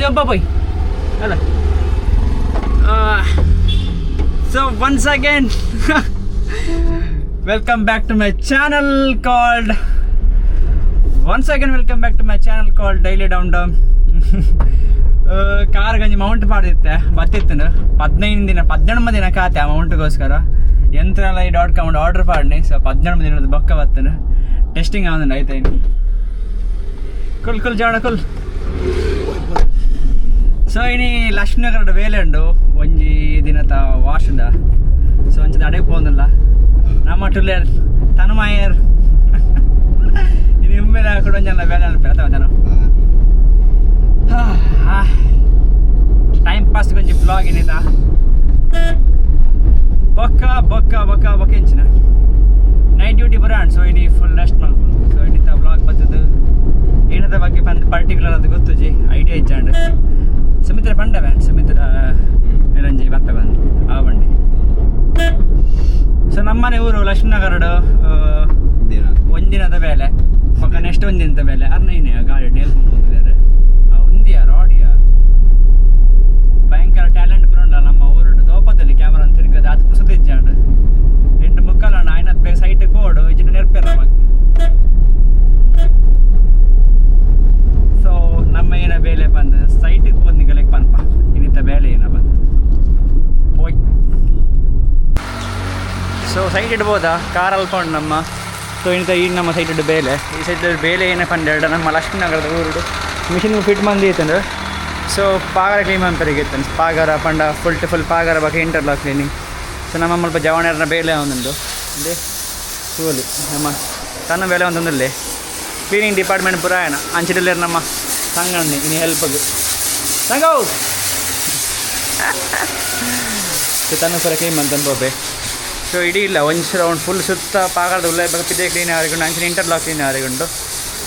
Jump boy. Hello. So once again, welcome back to my channel called. Welcome back to my channel called Daily Down Down. Car ಗಂಜಿ Mount ಮಾಡಿತ್ತೆ ಬತ್ತಿತ್ತು 17 ದಿನ ಕಾತೆ ಆ ಮೌಂಟ್ಗೋಸ್ಕರ Yenthralai.com order ಪಾಡ್ನಿ. So 17 ದಿನದ ಬೊಕ್ಕ ಬತ್ತನು testing ಆವೊಂದು ಆಯ್ತಾ ಇನ್ನು ಕುಲ್ ಜಾಡ ಕುಲ್. So ಇನಿ ಲಕ್ಷ್ಮೀನಗರದ ವೇಲೆ ಉಂಡು ಒಂಜಿ ದಿನದ ವಾಶದ. ಸೊ ಒಂಚದ ಅಡೆಗೆ ಹೋಗೋದಿಲ್ಲ ನಮ್ಮ ಟುಲ್ಲೇರ್ ತನುಮಾಯರ್ ಇನ್ನು ಹಿಂಬೆಲೆ ಕೂಡ ಒಂಜಲ್ಲ ಬೇಲೆ ಅಲ್ಪೇರ ನಾನು ಟೈಮ್ ಪಾಸ್ ಕೊಂಚ ಬ್ಲಾಗ್ ಏನಿದ ಬೊಕ್ಕ ಎಂಚಿನ ನೈಟ್ ಡ್ಯೂಟಿ ಬರೋಣ. ಸೊ ಇನಿ ಫುಲ್ ರೆಸ್ಟ್ ಮಾಡ್ಕೊಂಡು ಸೊ ಇನ್ನಿತ ಬ್ಲಾಗ್ ಬರ್ತದೆ ಏನದ ಬಗ್ಗೆ ಬಂದು ಪರ್ಟಿಕ್ಯುಲರ್ ಅದು ಗೊತ್ತುಜಿ ಐಡಿಯಾ ಇಚ್ಚಾಂಡು ಸುಮಿತ್ರ ಬಂಡವೆ ಸುಮಿತ್ರ ಎರಂಜಿ ಬತ್ತ ಬಂದು ಆ ಬಂಡಿ. ಸೊ ನಮ್ಮನೆ ಊರು ಲಕ್ಷ್ಮೀನಗರಡು ಒಂದಿನದ ಬೇಲೆ ಪಕ್ಕ ನೆಕ್ಸ್ಟ್ ಒಂದಿನದ ಬೇಲೆ ಅರ್ನೈನೇ ಗಾಡಿ ನೇಲ್ಕೊಂಡು ಹೋಗಿದ್ದಾರೆ. ಆ ಒಂದಿಯ ರಾಡಿಯ ಭಯಂಕರ ಟ್ಯಾಲೆಂಟ್ ಬರೋಣ ನಮ್ಮ ಊರು ದೋಪದಲ್ಲಿ ಕ್ಯಾಮ್ರಾ ಅಂತ ತಿರ್ಗದ ಅದು ಕುಸದ ಇಜ್ಜಾಂಡು 8:45 ಆಯ್ನದ್ ಬೇಗ ಸೈಟ್ ಕೋಡು ಇಜಿನ ನೆರ್ಪೇರ ನಮಗೆ. ಸೊ ನಮ್ಮ ಏನ ಬೇಲೆ ಬಂದು ಸೈಟಿಗೆ ಹೋದ್ ನಿಗಲೆಗೆ ಪನ್ಪ ಇನ್ನಿತ ಬೇಲೆ ಏನ ಬಂದು ಹೋಯ್. ಸೊ ಸೈಟ್ ಇಡ್ಬೋದಾ ಕಾರ್ ಅಲ್ಕೊಂಡು ನಮ್ಮ. ಸೊ ಇನ್ನಿತ ಈಗ ನಮ್ಮ ಸೈಟ್ ಇಟ್ಟು ಬೇಲೆ ಈ ಸೈಟ್ ಬೇಲೆ ಏನೇ ಪಂಡೆರಡು ನಮ್ಮ ಲಕ್ಷ್ಮೀನಗರದ ಊರುಡು ಮಿಷಿನ್ ಫಿಟ್ ಮಂದಿ ಐತಂದ್ರೆ. ಸೊ ಪಾಗಾರ ಕ್ಲೀನ್ ಅಂಪರಿಗೆ ಇತ್ತು ಪಾಗಾರ ಪಂಡ ಫುಲ್ ಪಾಗಾರ ಬಗ್ಗೆ ಇಂಟರ್ಲಾಕ್ ಕ್ಲೀನಿಂಗ್. ಸೊ ನಮ್ಮ ಸ್ವಲ್ಪ ಜವಾಣಿಯರ್ನ ಬೇಲೆ ಒಂದೊಂದು ಅದೇ ಸೂಲಿ ನಮ್ಮ ತನ್ನ ಬೇಲೆ ಒಂದೊಂದಲ್ಲಿ ಕ್ಲೀನಿಂಗ್ ಡಿಪಾರ್ಟ್ಮೆಂಟ್ ಪುರಾಯಣ ಅಂಚಿಡಲ್ಲೇರು ನಮ್ಮ ಸಂಗಣ್ಣಿ ಇನ್ನು ಹೆಲ್ಪ್ಗೆ ಸಂಗೋ ಸೊ ತನ್ನ ಪುರ ಕ್ಲೀನ್ ಅಂತ ಬೋಪೆ. ಸೊ ಇಡೀ ಇಲ್ಲ ಒಂಚು ರೌಂಡ್ ಫುಲ್ ಸುತ್ತ ಪಾಗಾರದ ಉಳ್ಳ ಪಿದೆ ಕ್ಲೀನ್ ಆರಿಕೊಂಡು ಅಂಚಿನ ಇಂಟರ್ಲಾಕ್ ಕ್ಲೀನ್ ಆರಿಕೊಂಡು.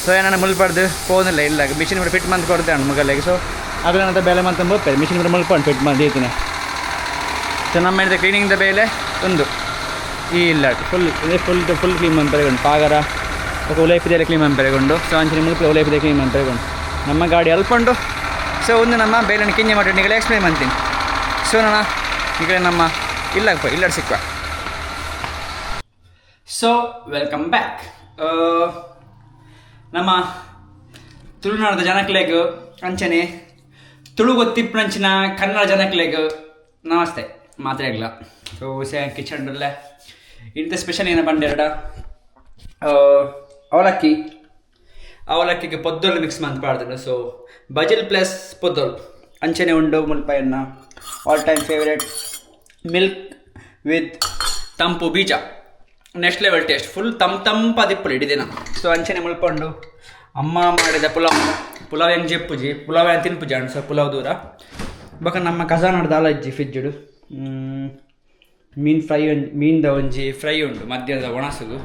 ಸೊ ಏನನ್ನ ಮುಲ್ಪಡ್ದು ಫೋನಿಲ್ಲ ಇಲ್ಲ ಮಿಷಿನ್ ಕೂಡ ಫಿಟ್ ಮಂತ್ ಕೊಡ್ತೇವೆ ಮಗಲಿಗೆ. ಸೊ ಅಗಲನಂತ ಬೇಲೆ ಮಂತ ಬೋಗ್ತೇವೆ ಮಿಷಿನ್ ಕೂಡ ಮುಲ್ಕೊಂಡು ಫಿಟ್ ಮಂದಿ ಐತಿನಿ. ಸೊ ನಮ್ಮ ಹೇಳಿದ ಕ್ಲೀನಿಂಗ್ದ ಬೇಲೆ ಒಂದು ಈ ಇಲ್ಲ ಫುಲ್ ಕ್ಲೀನ್ ಮಂತ್ ಪರೆಗೊಂಡು ಪಾಗಾರ ఒక ಉಲೇಪಿದೆ ಕ್ಲೀನ್ ಮಾಡಿ ಪರೆಗೊಂಡು. ಸೊ ಅಂಚಿನ ಮುಲ್ಪಿ ಉಲೇಪಿದೆ ಕ್ಲೀನ್ ಮಾಡಿ ಪರೆಗೊಂಡು ನಮ್ಮ ಗಾಡಿ ಅಲ್ಕೊಂಡು. ಸೊ ಒಂದು ನಮ್ಮ ಬೇಲೆನ ಕಿಂಜೆ ಮಾಡಿ ನಿಗಲೇ ಎಕ್ಸ್ಪ್ಲೇನ್ ಮಾಡ್ತೀನಿ. ಸೊ ನಾನು ನಿಗಲೇ ನಮ್ಮ ಇಲ್ಲ ಸಿಕ್ಕ. So welcome back. ನಮ್ಮ ತುಳುನಾಡದ ಜನಕ್ಲೆಗ್ ಅಂಚನೆ ತುಳು ಗೊತ್ತಿಪ್ಪನಂಚಿನ ಕನ್ನಡ ಜನಕ್ಲೆಗ್ ನಮಸ್ತೆ ಮಾತಾಡಲ್ಲ. ಸೊ ಕಿಚನ್ಡಲ್ಲೇ ಇಂಥ ಸ್ಪೆಷಲ್ ಏನ ಬಂಡೆರಡ ಅವಲಕ್ಕಿಗೆ ಪೊದ್ದೊಲು ಮಿಕ್ಸ್ ಮಾಡಿ ಪಾಡ್ದು. ಸೊ ಬಜಲ್ ಪ್ಲಸ್ ಪೊದ್ದೊಲು ಅಂಚನೆ ಉಂಡು ಮುಲ್ಪಾಯನ್ನ all time favourite milk with ತಂಪು ಬೀಜ ನೆಕ್ಸ್ಟ್ ಲೆವೆಲ್ ಟೇಸ್ಟ್ ಫುಲ್ ತಂಪದಿಪ್ಪಲು ಇಡಿದಿನ. ಸೊ ಅಂಚನೆ ಮುಲ್ಕೊಂಡು ಅಮ್ಮ ಮಾಡಿದ ಪುಲಾವ್ ಹೆಂಗೆ ಜೆಪ್ಪುಜಿ ಪುಲಾವ್ ಏನು ತಿನ್ಪುಜಿ ಅಣ್ಣ. ಸೊ ಪುಲಾವ್ ದೂರ ಬಕ ನಮ್ಮ ಕಸಾನಡ್ದು ಅಲಜ್ಜಿ ಫ್ರಿಜ್ಜುಡು ಮೀನ್ದ ಒಂಜಿ ಫ್ರೈ ಉಂಡು ಮಧ್ಯಾಹ್ನದ ಒಣಸುಗು.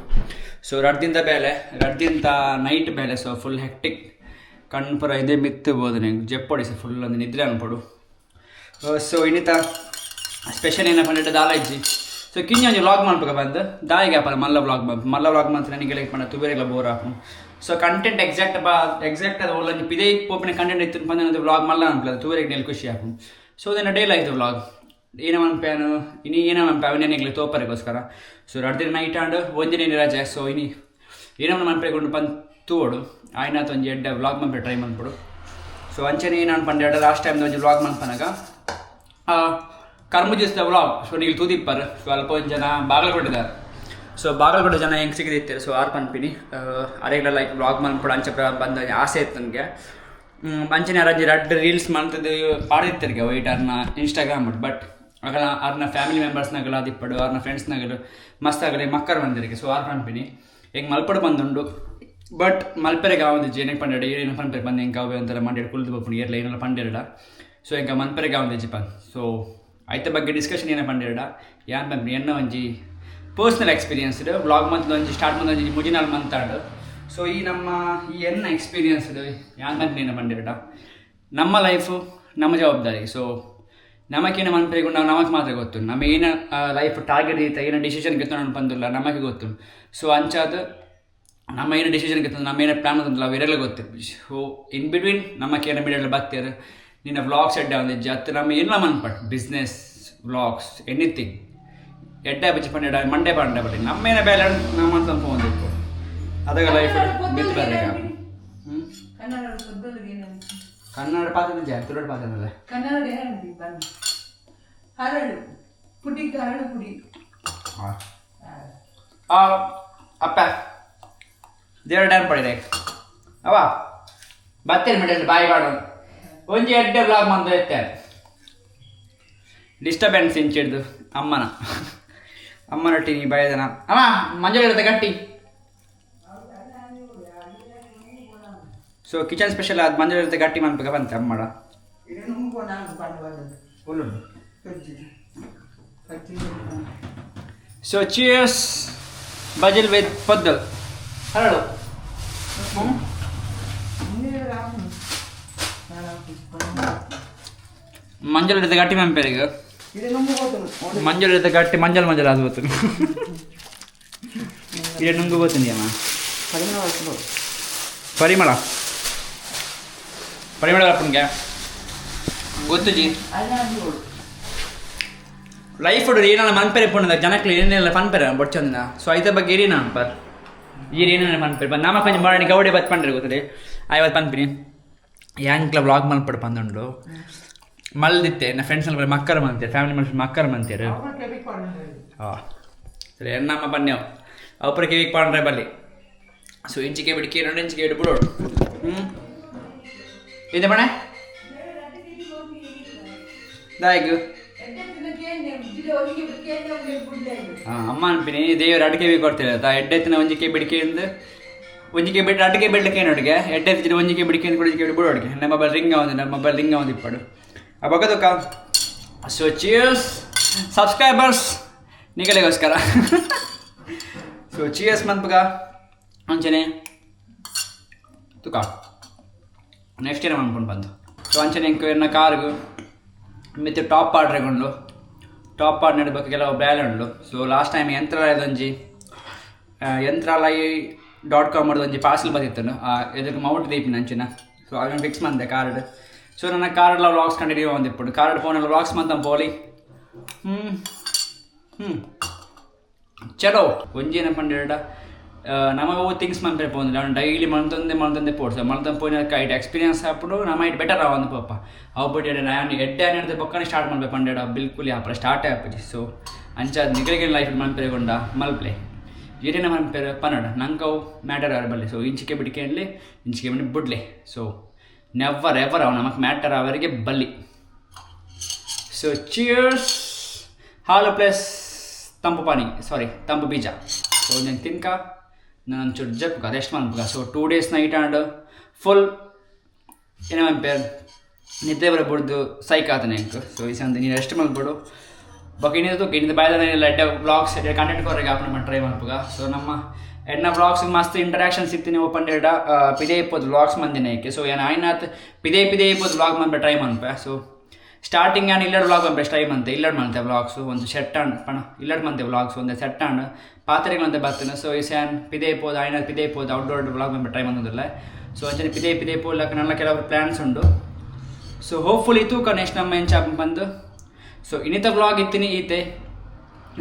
ಸೊ ರಡ್ದಿಂದ ನೈಟ್ ಬೇಲೆ. ಸೊ ಫುಲ್ ಹೆಕ್ಟಿಕ್ ಕಣ್ಪುರ ಇದೇ ಮಿತ್ತಬೋದು ನೀವು ಜೆಪ್ಪೊಡಿಸಿ ಫುಲ್ ಒಂದು ನಿದ್ರೆ ಅನ್ಪಡು. ಸೊ ಇನ್ನಿತ ಸ್ಪೆಷಲ್ ಏನಪ್ಪ ಅಂದ್ರೆ ದಾಲಜ್ಜಿ. ಸೊ ಕಿಂಜ ಒಂಜಿ ವ್ಲಾಗ್ ಮಾಡ್ಬೇಕು ಬಂದು ದಾಯಿಗೆ ಆಪಲ್ಲ ಮಲ್ಲ ವ್ಲಾಗ್ ಮಾಡ್ತಾರೆ ನನಗೆ ಲೈಕ್ ಮಾಡ ತುಬೇರೆಲ್ಲ ಬೋರ್ ಹಾಕು. ಸೊ ಕಂಟೆಂಟ್ ಎಕ್ಸಾಕ್ಟ್ ಅದು ಒಳ್ಳೆ ಪಿದೇ ಪೋಪಿನ ಕಂಟೆಂಟ್ ಇತ್ತು ಬಂದು ವ್ಲಾಗ್ ಮಲ್ಲ ಅನ್ಪಲ್ಲ ತುಬೇರೆಗೆ ನೆಲ್ ಖುಷಿ ಹಾಕು. ಸೊ ಅದನ್ನು ಡೇಲ್ ಆಯಿತು ವ್ಲಾಗ್ ಏನೋ ಅನ್ಪ್ಯಾನು ಏನೋ ಅನ್ಪ್ಯಾವನೇನೆಗ್ಲಿ ತೋಪರಿಗೋಸ್ಕರ. ಸೊ ರಡ್ದಿನ ನೈಟ್ ಆಂಡು ಒಂದಿನ ರಜೆ. ಸೊ ಏನೋ ಮನ್ಪೇಕೊಂಡು ಬಂದು ತೂಡು ಆಯ್ನಾತು ಒಂಜಿ ಎಡ್ಡೆ ವ್ಲಾಗ್ ಮನ್ಪೆ ಟ್ರೈ ಮಾಡ್ಬಿಡು. ಸೊ ಅಂಚನೆ ಏನು ಅನ್ಪಂಡು ಎಡ್ಡೆ ಲಾಸ್ಟ್ ಟೈಮ್ ಒಂಜಿ ವ್ಲಾಗ್ ಮನ್ಪನಾಗ ಕರ್ಮುಜಿಸಿದ ವ್ಲಾಗ್. ಸೊ ನೀವು ತೂದಿಪ್ಪರು ಸೊ ಅಲ್ಪ ಒಂದು ಜನ ಬಾಗಲಕೋಟಿದ್ದಾರೆ. ಸೊ ಬಾಗಲಕೋಟೆ ಜನ ಹೆಂಗೆ ಸಿಗದಿತ್ತಾರೆ. ಸೊ ಆರು ಪನ್ಪಿನಿ ಅರೆಗ್ಲ ಲೈಕ್ ವ್ಲಾಗ್ ಮನ್ಪಡು ಅಂಚೆ ಬಂದ ಆಸೆ ಇತ್ತು ನನಗೆ. ಅಂಚನೆ ಅರಂಜಿ ರಡ್ ರೀಲ್ಸ್ ಮಾಡ್ತದ್ದು ಪಾಡಿತ್ತಿರ್ಗೆ ವೈಟ್ ಅವ್ರನ್ನ ಇನ್ಸ್ಟಾಗ್ರಾಮ್ ಬಟ್ ಆಗಲ್ಲ ಅವ್ರನ್ನ ಫ್ಯಾಮಿಲಿ ಮೆಂಬರ್ಸ್ನಾಗಲ್ಲ ಅದಿಪ್ಪಡು ಅವ್ರನ್ನ ಫ್ರೆಂಡ್ಸ್ನಾಗಲು ಮಸ್ತ್ ಆಗಲಿ ಮಕ್ಕರು ಬಂದಿರಿಗೆ. ಸೊ ಆರು ಪನ್ಪಿನಿ ಹೆಂಗೆ ಮಲ್ಪಡು ಬಂದುಂಡು ಬಟ್ ಮಲ್ಪೆರೆಗೆ ಒಂದು ಏನಕ್ಕೆ ಪಂಡೆಡ ಏನೇನು ಪನ್ಪೆರೆ ಬಂದು ಹೆಂಗೆ ಅವೆ ಅಂತೆಲ್ಲ ಮಂಡ್ಯಡ್ ಕುಳಿದು ಬಪ್ಪುಣಿ ಏರ್ಲ ಏನೆಲ್ಲ ಪಂಡೆರಡ. ಸೊ ಹೆಂಗೆ ಮಲ್ಪೆರೆಗೆ ಒಂದು ಜಿಪನ್. ಸೊ ಆಯ್ತ ಬಗ್ಗೆ ಡಿಸ್ಕಷನ್ ಏನೇ ಪಂಡೆರಡ ಯಾನ್ ಪಂಪಿ ಎನ್ನ ಒಂಜಿ ಪರ್ಸ್ನಲ್ ಎಕ್ಸ್ಪೀರಿಯನ್ಸ್ಡ್ ವ್ಲಾಗ್ ಮಂತ್ ಒಂಜಿ ಸ್ಟಾರ್ಟ್ ಮಂತ್ ಒಂಜಿ ಮುಜಿನಾಲ್ ಮಂತಾಡು. ಸೊ ಈ ನಮ್ಮ ಈ ಎನ್ನ ಎಕ್ಸ್ಪೀರಿಯನ್ಸ್ಡ್ ಯಾನ್ ಪಂಪಿ ಏನ ಪಂಡೆರಡ ನಮ್ಮ ಲೈಫು ನಮ್ಮ ಜವಾಬ್ದಾರಿ. ಸೊ ನಮಗೇನು ಮನ್ಪೇಗೂ ನಮಗೆ ಮಾತ್ರ ಗೊತ್ತು ನಮ್ಮ ಏನು ಲೈಫ್ ಟಾರ್ಗೆಟ್ ಇತ್ತು ಏನೋ ಡಿಸಿಷನ್ ಗೆತ್ತು ನಾನು ಬಂದಿಲ್ಲ ನಮಗೆ ಗೊತ್ತು. ಸೊ ಅಂಚಾದ ನಮ್ಮ ಏನು ಡಿಸಿಷನ್ ಗೆತ್ತು ನಮ್ಮ ಏನೋ ಪ್ಲಾನ್ ಅಂತಲ್ಲ ಅವೆಲ್ಲ ಗೊತ್ತಿರ್ಬೋದು. ಸೊ ಇನ್ ಬಿಟ್ವೀನ್ ನಮ್ಮಕ್ಕೇನು ಮಿಡಲ್ ಬರ್ತಾರೆ ನಿನ್ನ ವ್ಲಾಗ್ಸ್ ಎಡ್ಡೆ ಒಂದಿಜ್ಜಿ ಹತ್ತು ನಮ್ಮ ಎಲ್ಲ ಮನ್ಪಟ್ಟು ಬಿಸ್ನೆಸ್ ವ್ಲಾಗ್ಸ್ ಎನಿಥಿಂಗ್ ಎಡ್ಡೆ ಬಚ್ಚಿ ಪಂಡ ಮಂಡೇ ಪಂಡ ಬಟ್ಟಿ ನಮ್ಮೇನ ಬೇಲೆ ನಮ್ಮಂತ ಹೋಗಿತ್ತು ಅದಾಗ ಲೈಫ್ ಬಿತ್ತು ಬೇರೆ ಕನ್ನಡ ಪಾತ್ರ ತುರಡು ಪಾತ್ರನಲ್ಲ ಅಪ್ಪ ದೇವರ ಡ್ಯಾನ್ ಪಡಿದೆ ಅವ ಬತ್ತೇನೆ ಮೇಡಮ್ ಬಾಯಿ ಬಾಡು ಒಂಜಿ ಎಡ್ಡೆ ಬ್ಲಾಗ್ ಮಂದು ಎತ್ತಾರೆ ಡಿಸ್ಟರ್ಬೆನ್ಸ್ ಇಂಚಿಡ್ದು ಅಮ್ಮನೊಟ್ಟಿ ನೀ ಬಯದನ ಅಮ್ಮ ಮಂಜಳ ಇರುತ್ತೆ ಗಟ್ಟಿ ಸೊ ಕಿಚನ್ ಸ್ಪೆಷಲ್ ಅದು ಮಂಜಳ ಇರುತ್ತೆ ಗಟ್ಟಿ ಮನ್ಬೇಕ ಬಂತೆ ಅಮ್ಮಡ ಸೊ ಚಿಯರ್ಸ್ ಬಜಿಲ್ ವಿತ್ ಪದ್ದಲ್ ಹರಳು ಮಂಜಲ್ ಹಿಡಿದ ಗಟ್ಟಿ ಮೆಂಪೆರಿಗೆ ಮಂಜಲ್ ಹಿಡಿದ ಗಟ್ಟಿ ಮಂಜಲ್ ಅದು ಗೊತ್ತು ಇದೆ ನುಂಗು ಗೊತ್ತಿದೆಯಾ ಪರಿಮಳ ಅಪ್ಪನಿಗೆ ಗೊತ್ತು ಜಿ ಲೈಫ್ ಹೊಡ್ರಿ ಏನಾರ ಮನ್ಪೆರೆ ಪುಣ್ಣದ ಜನಕ್ಕೆ ಏನೆಲ್ಲ ಪನ್ಪೆರ ಬೊಚ್ಚಂದ ಸೊ ಐದ ಬಗ್ಗೆ ಏನೇನು ಅನ್ಪರ್ ಏನೇನು ಪನ್ಪೆರೆ ಬಂದು ನಮ್ಮ ಕೊಂಚ ಮಾಡಿ ಗೌಡೆ ಬತ್ ಪಂಡ್ರೆ ಗೊತ್ತದೆ ಐವತ್ತು ಪನ್ಪಿನಿ ಯಾಂಕ್ಲ ವ್ಲಾಗ್ ಮಲ್ಪಡು ಬಂದುಂಡು ಮಲ್ದಿತ್ತೆ ನನ್ನ ಫ್ರೆಂಡ್ಸ್ ಎಲ್ಲ ಮಕ್ಕರು ಮಂತಾರೆ ಫ್ಯಾಮಿಲಿ ಮೆಂಬರ್ಸ್ ಮಕ್ಕರು ಮಂತಾರೆ ಹಾಂ ಸರಿ ಎನ್ನಮ್ಮ ಬನ್ನೇವು ಅವ್ಪರಕ್ಕೆ ವೀಕ್ ಪಾಂಡ್ರೆ ಬಲ್ಲಿ ಸೊ ಇಂಚಿಗೆ ಬಿಡಿಕೆ 2 ಇಂಚಿಗೆ ಇಡು ಬಿಡೋಡು ಇದೆ ಬಣೆ ದಾಯಿಗು ಅಮ್ಮ ಅನ್ಪಿನಿ ದೇವರು ಅಡಿಕೆ ಬಿ ಕೊಡ್ತೇವೆ ಎಡ್ಡೆತ್ತಿನ ಒಂಜಿಕೆ ಬಿಡಿಕೆಯಿಂದ ಒಂಜಿಕೆ ಬಿಟ್ಟು ಅಡಿಕೆ ಬಿಡ್ಲಿಕ್ಕೆ ಏನು ಅಡುಗೆ ಎಡ್ಡೆತ್ತಿನ ಒಂಜಿಕೆ ಬಿಡಿಕೆ ಕುಡಿಕೆ ಬಿಡು ಅಡುಗೆ ನಮ್ಮ ಮೊಬೈಲ್ ರಿಂಗ್ ಆಗಿ ಇಪ್ಪಡು ಆ ಬಗದಕ್ಕ ಸೊ ಚಿಯರ್ಸ್ ಸಬ್ಸ್ಕ್ರೈಬರ್ಸ್ ನಿಗಲಿಗೋಸ್ಕರ ಸೊ ಚಿಯರ್ಸ್ ಮನ್ಪಗ ಅಂಚನೆ ತುಕ ನೆಕ್ಸ್ಟ್ ಏನ ಮನ್ಪುಂಡು ಬಂದು ಸೊ ಅಂಚನೆ ಇಂಕ ಕಾರ್ಗು ಮಿತ್ತು ಟಾಪ್ ಆರ್ಡ್ರೆಗೊಂಡು ಟಾಪ್ ಆರ್ಡ್ ನಡಬೇಕು ಕೆಲವು ಬ್ರ್ಯಾಂಡ್ ಉಂಡು ಸೊ ಲಾಸ್ಟ್ ಟೈಮ್ ಯಂತ್ರಾಲಯದೊಂಜಿ ಯಂತ್ರಾಲಯ.com ಒಂಜಿ ಪಾರ್ಸಲ್ ಬಂದಿತ್ತು ಇದಕ್ಕೆ ಮೌಂಟ್ ದೀಪಿನ ಅಂಚಿನ ಸೊ ಅದನ್ನು ಫಿಕ್ಸ್ ಮಾಡಿದೆ ಕಾರ್ಡ್ ಸೊ ನನ್ನ ಕಾರ್ಡ್ಲ ವ್ಲಾಗ್ಸ್ ಕಂಟಿನ್ಯೂ ಒಂದಿಪ್ಪಡು ಕಾರ್ಡ್ ಫೋನೆಲ್ಲ ವ್ಲಾಗ್ಸ್ ಮಂತ ಪೋಲಿ ಚಲೋ ಒಂಜೇನ ಪಂಡ ನಮಗೆ ಥಿಂಗ್ಸ್ ಮನ್ಪೇರೆ ಪೋಂದಿಲ್ಲ ಅವ್ನು ಡೈಲಿ ಮಲ್ತೊಂದೆ ಪೋಡ್ಸ ಮಲ್ತೊಂದು ಪೋಯಿನ ಕೈಟ್ ಎಕ್ಸ್ಪೀರಿಯನ್ಸ್ ಹಾಕ್ಬಿಟ್ಟು ನಮ್ಮ ಇಟ್ ಬೆಟರ್ ಒಂದು ಪಾಪ ಅವು ಬಿಟ್ಟು ನಾನು ಎಡ್ಡೆ ಹಿಡಿದು ಬೊಕ್ಕನೆ ಸ್ಟಾರ್ಟ್ ಮಾಡ್ಬೇಕು ಪಂಡ ಬಿಲ್ಕುಲ್ ಯಾಪರ ಸ್ಟಾರ್ಟೇ ಹಾಕಿ ಸೊ ಅಂಚಾದ ನಿಗಲಿಗೆ ಲೈಫ್ ಮನ್ಪೇರೆಗೊಂಡ ಮಲ್ಪ್ಲೆ ಏನೇನ ಮನ್ಪೇರೆ ಪನ್ನಡ ನಂಗೆ ಮ್ಯಾಟರ್ ಯಾರು ಬರಲಿ ಸೊ ಇಂಚಿಕೆ ಬಿಡಿಕೆ ಅನ್ಲಿ ಇಂಚಿಕೆ ಬಂದು ಬಿಡ್ಲಿ ಸೊ ನೆವರ್ ಎವರ್ ಅವು ನಮಗೆ ಮ್ಯಾಟರ್ ಅವರಿಗೆ ಬಲ್ಲಿ ಸೊ ಚಿಯರ್ಸ್ ಹಾಲು ಪ್ಲಸ್ ತಂಪು ಪಾನಿ ತಂಪು ಬೀಜ ಸೊ ನಾನು ತಿನ್ಕ ನಾನು ಒಂಚೂರು ಜಪ್ಕ ರೆಸ್ಟ್ ಮಾಡ್ಬೇಕ so 2 days night and full ಏನೋ ಪೇರ್ ನಿದ್ದೆ ಬರಬಿಡ್ದು ಸೈಕ್ ಆತನೆ ಇಂಕ ಸೊ ಈ ಸಂದ ನೀನು ರೆಸ್ಟ್ ಮಾಡ್ಬಿಡು ಬಕ್ ಇನ್ನಿಂದ ಬಾಯ್ದಲ್ಲ ಎಡ್ಡೆ ವ್ಲಾಗ್ಸ್ ಎಡ್ಡೆ ಕಂಟೆಂಟ್ ಕೊರಗೆ ಹಾಕೊಂಡು ಟ್ರೈ ಮಾಡ್ಬೇಕ ಸೊ ನಮ್ಮ ಎಡ್ನ ವ್ಲಾಗ್ಸ್ ಮಸ್ತ್ ಇಂಟರಾಕ್ಷನ್ ಸಿಗ್ತೀನಿ ಓಪನ್ ಎಡ ಪಿದೇ ಇಪ್ಪದು ವ್ಲಾಗ್ಸ್ ಮಂದಿನ ಏಕೆ ಸೊ ಏನು ಆಯ್ನಾತ್ ಪಿದೇ ಇಪ್ಪದು ವ್ಲಾಗ್ ಮಾಡ್ಬೆ ಟ್ರೈ ಮಾಡ್ಪೆ ಸೊ ಸ್ಟಾರ್ಟಿಂಗ್ ನಾನು ಇಲ್ಲಡ್ ವ್ಲಾಗ್ ಮಾಡ್ಬೆ ಟ್ರೈ ಮಾಡ್ತೆ ಇಲ್ಲಡ್ ಮಾಡ್ತೆ ವ್ಲಾಗ್ಸು ಒಂದು ಸೆಟ್ ಆಂಡ್ ಪಣ ಇಲ್ಲಡ್ ಮಾಡ್ತೆ ವ್ಲಾಗ್ಸ್ ಒಂದು ಸೆಟ್ ಆಂಡ್ ಪಾತ್ರೆಗಳಂತೆ ಬರ್ತೀನಿ ಸೊ ಈ ಸ್ಯಾನ್ ಪಿದೇ ಇಪ್ಪೋದು ಆಯ್ನಾತ್ ಪಿದೇ ಇಪ್ಪೋದು ಔಟ್ಡೋರ್ ವ್ಲಾಗ್ ಮಾಡ್ಬೆ ಟ್ರೈ ಮಾಡೋದಿಲ್ಲ ಸೊ ಅಂಚನೆ ಪಿದೇ ಇಪ್ಪೋಲಕ್ಕೆ ನನ್ನ ಕೆಲವರು ಪ್ಲ್ಯಾನ್ಸ್ ಉಂಟು ಸೊ ಹೋಪ್ಫುಲಿ ತೂಕ ನೆಕ್ಸ್ಟ್ ನಮ್ಮ ಎಂಚ ಬಂದು ಸೊ ಇನ್ನಿತ ವ್ಲಾಗ್ ಇತ್ತೀನಿ ಈತೆ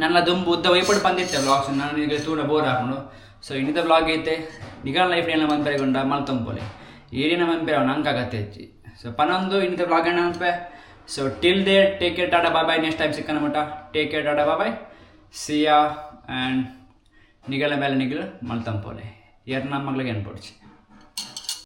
ನನ್ನ ದುಂಬು ಉದ್ದ ವೈಪಡು ಬಂದಿತ್ತೆ ವ್ಲಾಗ್ಸ್ ನಾನು ಈಗ ತೂಡ ಬೋರ್ ಹಾಕೊಂಡು ಸೊ ಇನ್ನಿತ ವ್ಲಾಗ್ ಐತೆ ನಿಗಾ ಲೈಫ್ ಎಲ್ಲ ಮನ್ಪೆರೆಗೊಂಡ ಮಲ್ತಂಪೋಲೆ ಏನೇನ ಮನ್ಪೆರೆ ಅವ್ನು ನಂಗಾಗತ್ತೆ ಹೆಚ್ಚಿ ಸೊ ಪನ್ನೊಂದು ಇನ್ನಿತ ವ್ಲಾಗ್ ಏನು ಅನ್ಪೆ so till then take care tata bye next time ಸಿಕ್ಕನ ಮಟ take care tata bye see ya and ನಿಗಲ ಮೇಲೆ ನಿಗಲು ಮಲ್ತಂಪೋಲೆ ಎರ್ ನಮ್ಮ ಮಗಳಿಗೆ ಅನ್ಪೊಡ್ಚಿ